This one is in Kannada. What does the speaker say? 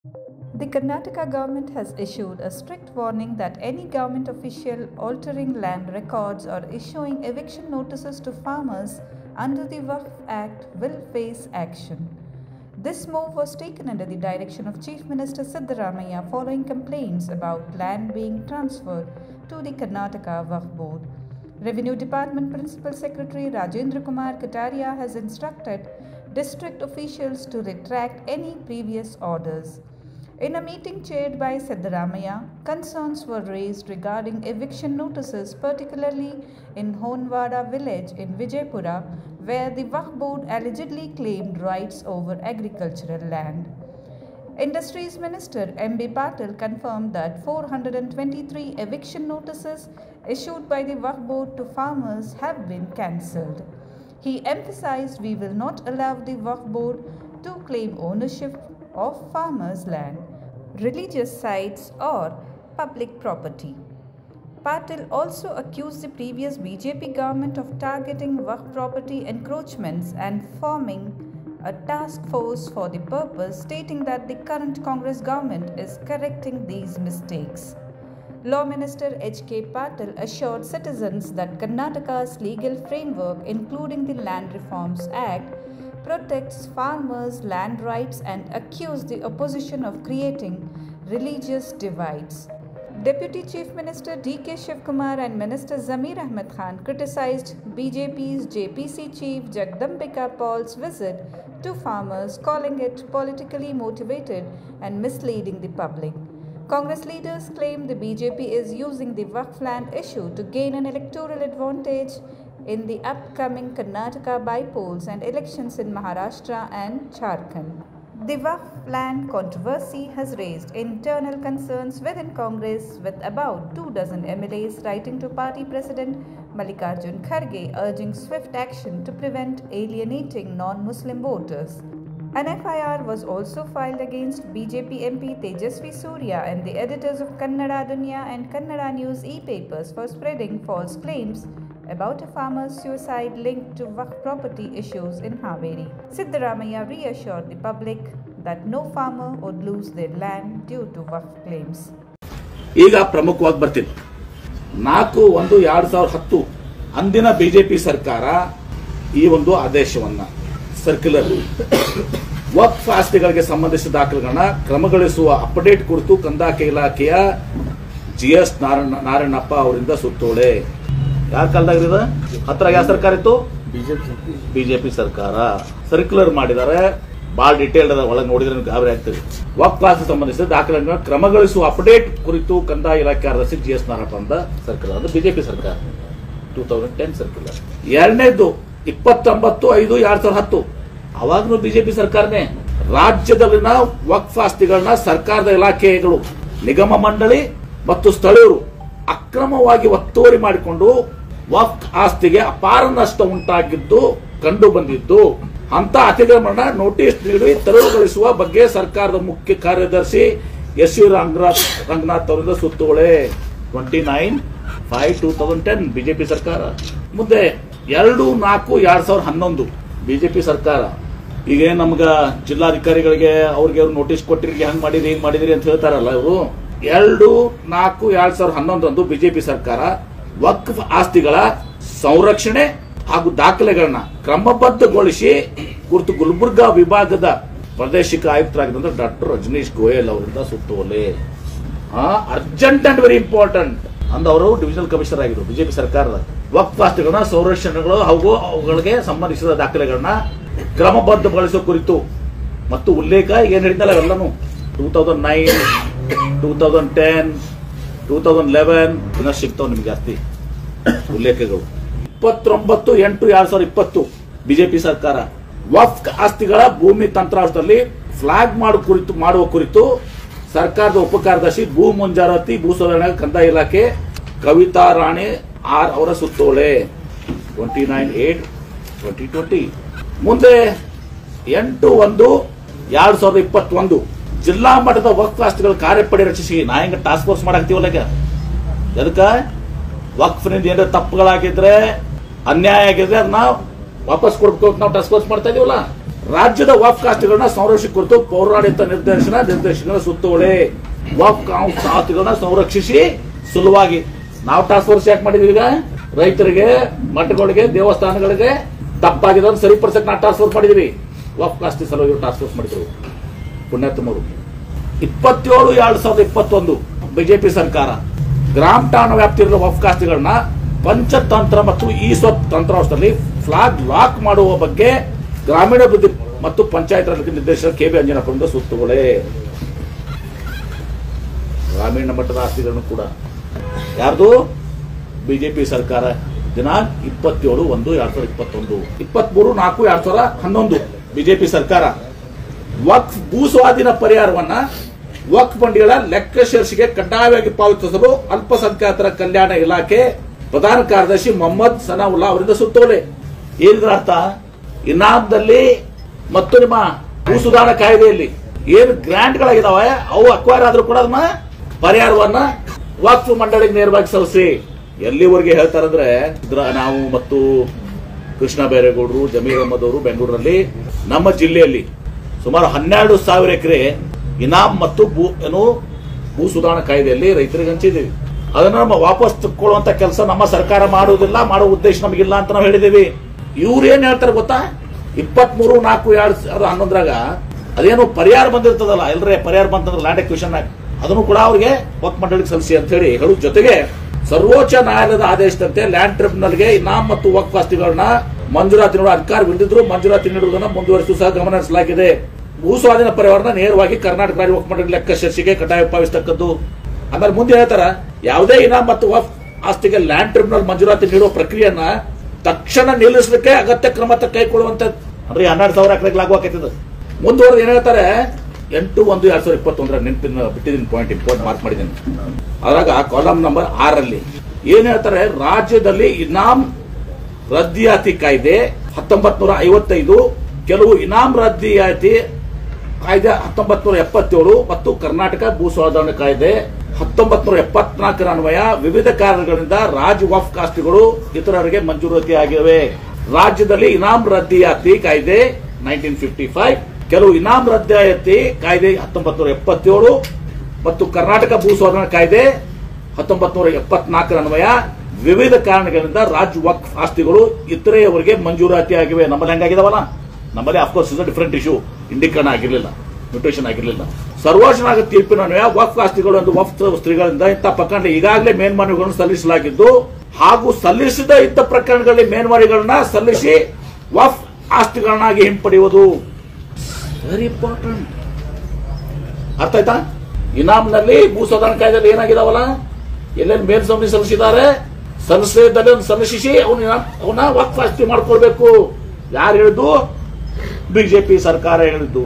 The Karnataka government has issued a strict warning that any government official altering land records or issuing eviction notices to farmers under the Waqf Act will face action. This move was taken under the direction of Chief Minister Siddaramaiah following complaints about land being transferred to the Karnataka Waqf Board. Revenue Department Principal Secretary Rajendra Kumar Kataria has instructed district officials to retract any previous orders. In a meeting chaired by Siddaramaiah, concerns were raised regarding eviction notices, particularly in Honwada village in Vijaypura, where the Waqf Board allegedly claimed rights over agricultural land. Industries Minister M.B. Patil confirmed that 423 eviction notices issued by the Waqf Board to farmers have been cancelled. He emphasized we will not allow the Waqf Board to claim ownership of farmers' land, religious sites or public property. Patil also accused the previous BJP government of targeting Waqf property encroachments and forming a task force for the purpose, stating that the current Congress government is correcting these mistakes. Law Minister H.K. Patil assured citizens that Karnataka's legal framework, including the Land Reforms Act, protects farmers' land rights and accused the opposition of creating religious divides. Deputy Chief Minister D.K. Shivkumar and Minister Zamir Ahmed Khan criticized BJP's JPC Chief Jagdambika Paul's visit to farmers, calling it politically motivated and misleading the public. Congress leaders claim the BJP is using the Waqf land issue to gain an electoral advantage in the upcoming Karnataka by-polls and elections in Maharashtra and Jharkhand. The Waqf land controversy has raised internal concerns within Congress, with about 24 MLAs writing to party president Mallikarjun Kharge urging swift action to prevent alienating non-Muslim voters. An FIR was also filed against BJP MP Tejasvi Surya and the editors of Kannada Dunya and Kannada News e-papers for spreading false claims about a farmer's suicide linked to Waqf property issues in Haveri. Siddaramaiah reassured the public that no farmer would lose their land due to Waqf claims. ಈಗ ಪ್ರಮುಖವಾಗಿ ಬರ್ತೀನಿ 4/1/2010 ಅಂದಿನ ಬಿಜೆಪಿ ಸರ್ಕಾರ ಈ ಒಂದು ಆದೇಶವನ್ನ ಸರ್ಕ್ಯುಲರ್ ವಕ್ಫ್ ಆಸ್ತಿಗಳಿಗೆ ಸಂಬಂಧಿಸಿದ ದಾಖಲೆಗಳನ್ನ ಕ್ರಮಗೊಳಿಸುವ ಅಪ್ಡೇಟ್ ಕುರಿತು ಕಂದಾಯ ಇಲಾಖೆಯ ಜಿಎಸ್ ನಾರಾಯಣಪ್ಪ ಅವರಿಂದ ಸುತ್ತೋಲೆ. ಯಾರ ಕಾಲದಾಗ ಹತ್ರ ಯಾವ ಸರ್ಕಾರ ಇತ್ತು? ಬಿಜೆಪಿ ಸರ್ಕಾರ ಸರ್ಕ್ಯುಲರ್ ಮಾಡಿದ್ದಾರೆ. ಬಹಳ ಡಿಟೇಲ್ಡ್ ಅದ, ಒಳಗೆ ನೋಡಿದ್ರೆ ಗಾಬರಿ ಆಗ್ತದೆ. ವಕ್ಫ್ ಆಸ್ತಿ ಸಂಬಂಧಿಸಿದ ದಾಖಲೆಗಳನ್ನ ಕ್ರಮಗೊಳಿಸುವ ಅಪ್ಡೇಟ್ ಕುರಿತು ಕಂದಾಯ ಇಲಾಖೆ ಕಾರ್ಯದರ್ಶಿ ಜಿಎಸ್ ನಾರಾಯಣಪ್ಪ ಅಂತ ಸರ್ಕ್ಯುಲರ್, ಅದು ಬಿಜೆಪಿ ಸರ್ಕಾರ 2010 ಸರ್ಕ್ಯುಲರ್. ಎರಡನೇದು 29/5/2010 ಅವಾಗಲೂ ಬಿಜೆಪಿ ಸರ್ಕಾರನೇ ರಾಜ್ಯದಲ್ಲಿನ ವಕ್ಫ್ ಆಸ್ತಿಗಳನ್ನ ಸರ್ಕಾರದ ಇಲಾಖೆಗಳು, ನಿಗಮ ಮಂಡಳಿ ಮತ್ತು ಸ್ಥಳೀಯರು ಅಕ್ರಮವಾಗಿ ಒತ್ತುವರಿ ಮಾಡಿಕೊಂಡು ವಕ್ಫ್ ಆಸ್ತಿಗೆ ಅಪಾರ ನಷ್ಟ ಉಂಟಾಗಿದ್ದು ಕಂಡು ಬಂದಿದ್ದು, ಅಂತ ಅತಿಕ್ರಮಣ ನೋಟಿಸ್ ನೀಡಿ ತೆರವುಗೊಳಿಸುವ ಬಗ್ಗೆ ಸರ್ಕಾರದ ಮುಖ್ಯ ಕಾರ್ಯದರ್ಶಿ ಎಸ್.ವಿ. ರಂಗನಾಥ್ ಅವರಿಂದ ಸುತ್ತೋಲೆ 29/5/2010 ಬಿಜೆಪಿ ಸರ್ಕಾರ. ಮುಂದೆ 2/4/2011 ಬಿಜೆಪಿ ಸರ್ಕಾರ. ಈಗ ನಮ್ಗ ಜಿಲ್ಲಾಧಿಕಾರಿಗಳಿಗೆ ಅವ್ರಿಗೆ ನೋಟಿಸ್ ಕೊಟ್ಟಿರಿ, ಹಂಗ್ ಮಾಡಿದ್ರಿ ಹಿಂಗ್ ಮಾಡಿದ್ರಿ ಅಂತ ಹೇಳ್ತಾರಲ್ಲ ಇವರು. 2/4/2011 ಬಿಜೆಪಿ ಸರ್ಕಾರ ವಕ್ಫ್ ಆಸ್ತಿಗಳ ಸಂರಕ್ಷಣೆ ಹಾಗೂ ದಾಖಲೆಗಳನ್ನ ಕ್ರಮಬದ್ಧಗೊಳಿಸಿ ಕುರಿತು ಗುಲ್ಬರ್ಗಾ ವಿಭಾಗದ ಪ್ರಾದೇಶಿಕ ಆಯುಕ್ತರಾಗಿದ್ದಂತ ಡಾಕ್ಟರ್ ರಜನೀಶ್ ಗೋಯಲ್ ಅವರಿಂದ ಸುತ್ತೋಲೆ. ಅರ್ಜೆಂಟ್ ಅಂಡ್ ವೆರಿ ಇಂಪಾರ್ಟೆಂಟ್ ಅಂದವರು ಡಿವಿಷನಲ್ ಕಮಿಷನರ್ ಆಗಿದ್ರು ಬಿಜೆಪಿ ಸರ್ಕಾರದ. ವಕ್ಫ್ ಆಸ್ತಿಗಳನ್ನ ಸಂರಕ್ಷಣೆಗಳು ಹಾಗೂ ಅವುಗಳಿಗೆ ಸಂಬಂಧಿಸಿದ ದಾಖಲೆಗಳನ್ನ ಕ್ರಮಬದ್ಧಗೊಳಿಸುವ ಕುರಿತು ಮತ್ತು ಉಲ್ಲೇಖ ಏನ್ ಹೇಳಿದ್ದಲ್ಲ ಅವೆಲ್ಲನೂ 2009, 2010, 2011 ಇನ್ನ ಸಿಗ್ತಾವ ನಿಮ್ಗೆ ಜಾಸ್ತಿ ಉಲ್ಲೇಖಗಳು. 29/8/2020 ಬಿಜೆಪಿ ಸರ್ಕಾರ ವಕ್ಫ್ ಆಸ್ತಿಗಳ ಭೂಮಿ ತಂತ್ರಾಂಶದಲ್ಲಿ ಫ್ಲಾಗ್ ಮಾಡುವ ಕುರಿತು ಸರ್ಕಾರದ ಉಪ ಕಾರ್ಯದರ್ಶಿ ಭೂ ಮುಂಜಾಗ್ರತೆ ಭೂ ಸುಧಾರಣೆ ಕಂದಾಯ ಇಲಾಖೆ ಕವಿತಾ ರಾಣಿ ಆರ್ ಅವರ ಸುತ್ತೋಲೆ 29/8/2020. ಮುಂದೆ 8/1/2021 ಜಿಲ್ಲಾ ಮಟ್ಟದ ವಕ್ಫ್ ಆಸ್ತಿಗಳ ಕಾರ್ಯಪಡೆ ರಚಿಸಿ ನಾ ಹೆಂಗ ಟಾಸ್ಕ್ ಫೋರ್ಸ್ ಮಾಡಾಕ್ತಿವಲ್ಲ. ಅದಕ್ಕ ವಕ್ಫ್ನಿಂದ ಏನಾರ ತಪ್ಪುಗಳಾಗಿದ್ರೆ, ಅನ್ಯಾಯ ಆಗಿದ್ರೆ ಅದನ್ನ ವಾಪಸ್ ಕೊಡ್ಬೇಕು ಅಂತ ನಾವು ಟಾಸ್ಕ್ ಫೋರ್ಸ್ ಮಾಡ್ತಾ ಇದೀವಲ್ಲ. ರಾಜ್ಯದ ವಕ್ಫ್ ಆಸ್ತಿಗಳನ್ನ ಸಂರಕ್ಷಣೆ ಕುರಿತು ಪೌರಾಡಳಿತ ನಿರ್ದೇಶನಗಳ ಸುತ್ತೋಲೆ ವಕ್ಫ್ ಆಸ್ತಿಗಳನ್ನ ಸಂರಕ್ಷಿಸಿ ಸುಲಭವಾಗಿ ನಾವು ಟಾಸ್ಕ್ ಫೋರ್ಸ್ ಯಾಕೆ ಮಾಡಿದೀವಿ? ಈಗ ರೈತರಿಗೆ, ಮಠಗಳಿಗೆ, ದೇವಸ್ಥಾನಗಳಿಗೆ ತಪ್ಪಾಗಿದೆ ಸರಿಪಡಿಸಕ್ಕೆ ನಾವು ಟಾಸ್ಕ್ ಫೋರ್ಸ್ ಮಾಡಿದೀವಿ. ವಕ್ಫ್ ಆಸ್ತಿ ಸಲುವಾಗಿ ಟಾಸ್ಕ್ ಫೋರ್ಸ್ ಮಾಡಿದ್ರು ಪುಣ್ಯಾತ್ಮರು. 27/2021 ಬಿಜೆಪಿ ಸರ್ಕಾರ ಗ್ರಾಮ ಠಾಣಾ ವ್ಯಾಪ್ತಿಯಲ್ಲಿರುವ ವಕ್ಫ್ ಆಸ್ತಿಗಳನ್ನ ಪಂಚತಂತ್ರ ಮತ್ತು ಈಸ್ವತ್ ತಂತ್ರಾಂಶದಲ್ಲಿ ಫ್ಲಾಗ್ ಲಾಕ್ ಮಾಡುವ ಬಗ್ಗೆ ಗ್ರಾಮೀಣಾಭಿವೃದ್ಧಿ ಮತ್ತು ಪಂಚಾಯತ್ ರಾಜ್ ನಿರ್ದೇಶಕ ಕೆ ಬಿ ಅಂಜನಪ್ಪರಿಂದ ಸುತ್ತೋಲೆ. ಗ್ರಾಮೀಣ ಮಟ್ಟದ ಆಸ್ತಿಗಳನ್ನು ಕೂಡ ಯಾರ್ದು? ಬಿಜೆಪಿ ಸರ್ಕಾರ. ದಿನಾಂಕ 27/1/2021, 23/4/2011 ಬಿಜೆಪಿ ಸರ್ಕಾರ ವಕ್ಫ್ ಭೂ ಸ್ವಾಧೀನ ಪರಿಹಾರವನ್ನ ವಕ್ಫ್ ಮಂಡಿಗಳ ಲೆಕ್ಕ ಶೀರ್ಷಿಕೆ ಕಡ್ಡಾಯವಾಗಿ ಪಾವತಿಸಲು ಅಲ್ಪಸಂಖ್ಯಾತರ ಕಲ್ಯಾಣ ಇಲಾಖೆ ಪ್ರಧಾನ ಕಾರ್ಯದರ್ಶಿ ಮೊಹಮ್ಮದ್ ಸನಾವುಲ್ಲಾ ಅವರಿಂದ ಸುತ್ತೋಲೆ. ಏನಿದ್ರ ಅರ್ಥ? ಇನಾಮದಲ್ಲಿ ಮತ್ತು ನಿಮ್ಮ ಭೂ ಸುಧಾರಣಾ ಕಾಯ್ದೆಯಲ್ಲಿ ಏನು ಗ್ರಾಂಟ್ಗಳಾಗಿದಾವೆ ಅವು ಅಕ್ವೈರ್ ಆದ್ರೂ ಕೂಡ ಅದನ್ನ ಪರಿಹಾರವನ್ನ ವಕ್ಫ್ ಮಂಡಳಿಗೆ ನೇರವಾಗಿ ಸಲ್ಲಿಸಿ. ಎಲ್ಲಿವರೆಗೆ ಹೇಳ್ತಾರಂದ್ರೆ ನಾವು ಮತ್ತು ಕೃಷ್ಣ ಬೈರೇಗೌಡರು, ಜಮೀರ್ ಅಹಮದ್ ಅವರು ಬೆಂಗಳೂರಲ್ಲಿ ನಮ್ಮ ಜಿಲ್ಲೆಯಲ್ಲಿ ಸುಮಾರು 12,000 ಎಕರೆ ಇನಾಮ್ ಮತ್ತು ಭೂ ಸುಧಾರಣಾ ಕಾಯ್ದೆಯಲ್ಲಿ ರೈತರಿಗೆ ಹಂಚಿದ್ದೀವಿ. ಅದನ್ನ ನಮ್ಮ ವಾಪಸ್ ತಕ್ಕೊಳ್ಳುವಂತ ಕೆಲಸ ನಮ್ಮ ಸರ್ಕಾರ ಮಾಡುವುದಿಲ್ಲ, ಮಾಡುವ ಉದ್ದೇಶ ನಮಗಿಲ್ಲ ಅಂತ ನಾವು ಹೇಳಿದೀವಿ. ಇವ್ರು ಏನ್ ಹೇಳ್ತಾರೆ ಗೊತ್ತಾ? 23/4/2011 ಅದೇನು ಪರಿಹಾರ ಬಂದಿರ್ತದಲ್ಲ, ಎಲ್ಲರೇ ಪರಿಹಾರ ಬಂತಂದ್ರೆ ಲ್ಯಾಂಡ್ ಎಕ್ವಿಷನ್ ಅದನ್ನು ಕೂಡ ಅವರಿಗೆ ವಕ್ಫ್ ಮಂಡಳಿಗೆ ಸಲ್ಲಿಸಿ ಅಂತ ಹೇಳಿ ಹೇಳುವ ಜೊತೆಗೆ ಸರ್ವೋಚ್ಚ ನ್ಯಾಯಾಲಯದ ಆದೇಶದಂತೆ ಲ್ಯಾಂಡ್ ಟ್ರಿಬ್ಯುನಲ್ಗೆ ಇನಾಮ್ ಮತ್ತು ವಕ್ಫ್ ಆಸ್ತಿಗಳನ್ನ ಮಂಜೂರಾತಿ ನೀಡುವ ಅಧಿಕಾರವಿಲ್ಲದಿದ್ದರೂ ಮಂಜೂರಾತಿ ನೀಡುವುದನ್ನು ಮುಂದುವರಿಸಲು ಸಹ ಗಮನಿಸಲಾಗಿದೆ. ಭೂ ಸ್ವಾಧೀನ ಪರಿಹಾರನ ನೇರವಾಗಿ ಕರ್ನಾಟಕ ರಾಜ್ಯ ವಕ್ಫ್ ಮಂಡಳಿ ಲೆಕ್ಕ ಶೀರ್ಷಿಕೆ ಕಡ್ಡಾಯ ಪಾವತಿಸತಕ್ಕದ್ದು. ಆಮೇಲೆ ಮುಂದೆ ಹೇಳ್ತಾರ, ಯಾವುದೇ ಇನಾಮ್ ಮತ್ತು ವಕ್ಫ್ ಆಸ್ತಿಗೆ ಲ್ಯಾಂಡ್ ಟ್ರಿಬ್ಯುನಲ್ ಮಂಜೂರಾತಿ ನೀಡುವ ಪ್ರಕ್ರಿಯೆಯನ್ನ ತಕ್ಷಣ ನಿಲ್ಲಿಸಲಿಕ್ಕೆ ಅಗತ್ಯ ಕ್ರಮ ಕೈಗೊಳ್ಳುವಂತ ಅಂದ್ರೆ 12,000 ಎಕರೆಗೆ ಲಾಗು ಆಕೈತದ. ಮುಂದುವರೆದು ಏನ್ ಹೇಳ್ತಾರೆ? 8/1/2021 ನೆನಪಿನ ಬಿಟ್ಟಿದ್ದೀನಿ, ಪಾಯಿಂಟ್ ಇಂಪಾರ್ಟೆಂಟ್ ಮಾರ್ಕ್ ಮಾಡಿದ್ದೀನಿ. ಅದ್ರಾಗ ಕಾಲಮ್ ನಂಬರ್ 6 ಏನ್ ಹೇಳ್ತಾರೆ? ರಾಜ್ಯದಲ್ಲಿ ಇನಾಮ್ ರದ್ದಿಯಾತಿ ಕಾಯ್ದೆ 1955, ಕೆಲವು ಇನಾಮ್ ರದ್ದಿಯಾತಿ ಕಾಯ್ದೆ 1977 ಮತ್ತು ಕರ್ನಾಟಕ ಭೂ ಸ್ವಾಧೀನ ಕಾಯ್ದೆ 1974 ಅನ್ವಯ ವಿವಿಧ ಕಾರಣಗಳಿಂದ ರಾಜ್ಯ ವಕ್ಫ್ ಆಸ್ತಿಗಳು ಇತರರಿಗೆ ಮಂಜೂರಾತಿ ಆಗಿವೆ. ರಾಜ್ಯದಲ್ಲಿ ಇನಾಮ್ ರದ್ದಿಯಾತಿ ಕಾಯ್ದೆ 1955, ಕೆಲವು ಇನಾಮ್ ರದ್ದಿಯಾತಿ ಕಾಯ್ದೆ 1977 ಮತ್ತು ಕರ್ನಾಟಕ ಭೂ ಸ್ವಾಧೀನ ಕಾಯ್ದೆ 1974 ಅನ್ವಯ ವಿವಿಧ ಕಾರಣಗಳಿಂದ ರಾಜ್ಯ ವಕ್ಫ್ ಆಸ್ತಿಗಳು ಇತರೆಯವರಿಗೆ ಮಂಜೂರಾತಿ ಆಗಿವೆ. ನಮ್ಮಲ್ಲಿ ಹೆಂಗಾಗಿದಾವಲ್ಲ, ನಮ್ಮಲ್ಲಿ ಅಫ್ಕೋರ್ಸ್ ಇಸ್ ಡಿಫರೆಂಟ್ ಇಶ್ಯೂ, ಇಂಡಿಕರಣ ಆಗಿರಲಿಲ್ಲ, ಮ್ಯೂಟೇಷನ್ ಆಗಿರಲಿಲ್ಲ. ಸರ್ವೋಚ್ಚ ನ್ಯಾಯಾಲಯದ ತೀರ್ಪಿನ ಅನ್ವಯ ವಕ್ಫ್ ಆಸ್ತಿಗಳು ಎಂದು ವಕ್ಫ್ ಸ್ತ್ರೀಗಳಿಂದ ಇಂಥ ಪ್ರಕರಣ ಈಗಾಗಲೇ ಮೇಲ್ಮನವಿಗಳನ್ನು ಸಲ್ಲಿಸಲಾಗಿದ್ದು ಹಾಗೂ ಸಲ್ಲಿಸಿದ ಇಂಥ ಪ್ರಕರಣಗಳಲ್ಲಿ ಮೇಲ್ಮನವಿಗಳನ್ನ ಸಲ್ಲಿಸಿ ವಕ್ಫ್ ಆಸ್ತಿಗಳನ್ನಾಗಿ ಹಿಂಪಡೆಯುವುದು ವೆರಿ ಇಂಪಾರ್ಟೆಂಟ್. ಅರ್ಥ ಆಯ್ತಾ? ಇನಾಮ್ನಲ್ಲಿ ಭೂ ಸುಧಾರಣಾ ಕಾಯ್ದೆಯಲ್ಲಿ ಏನಾಗಿದಾವಲ್ಲ, ಎಲ್ಲೇನು ಮೇಲ್ಮನವಿ ಸಲ್ಲಿಸಿದ್ದಾರೆ, ಸಲ್ಲಿಸಿದಲ್ಲಿ ಸಲ್ಲಿಸಿ ಅವನ್ನ ವಕ್ಫ್ ಆಸ್ತಿ ಮಾಡ್ಕೊಳ್ಬೇಕು. ಯಾರು ಹೇಳಿದ್ದು? ಬಿಜೆಪಿ ಸರ್ಕಾರ ಹೇಳಿದ್ದು.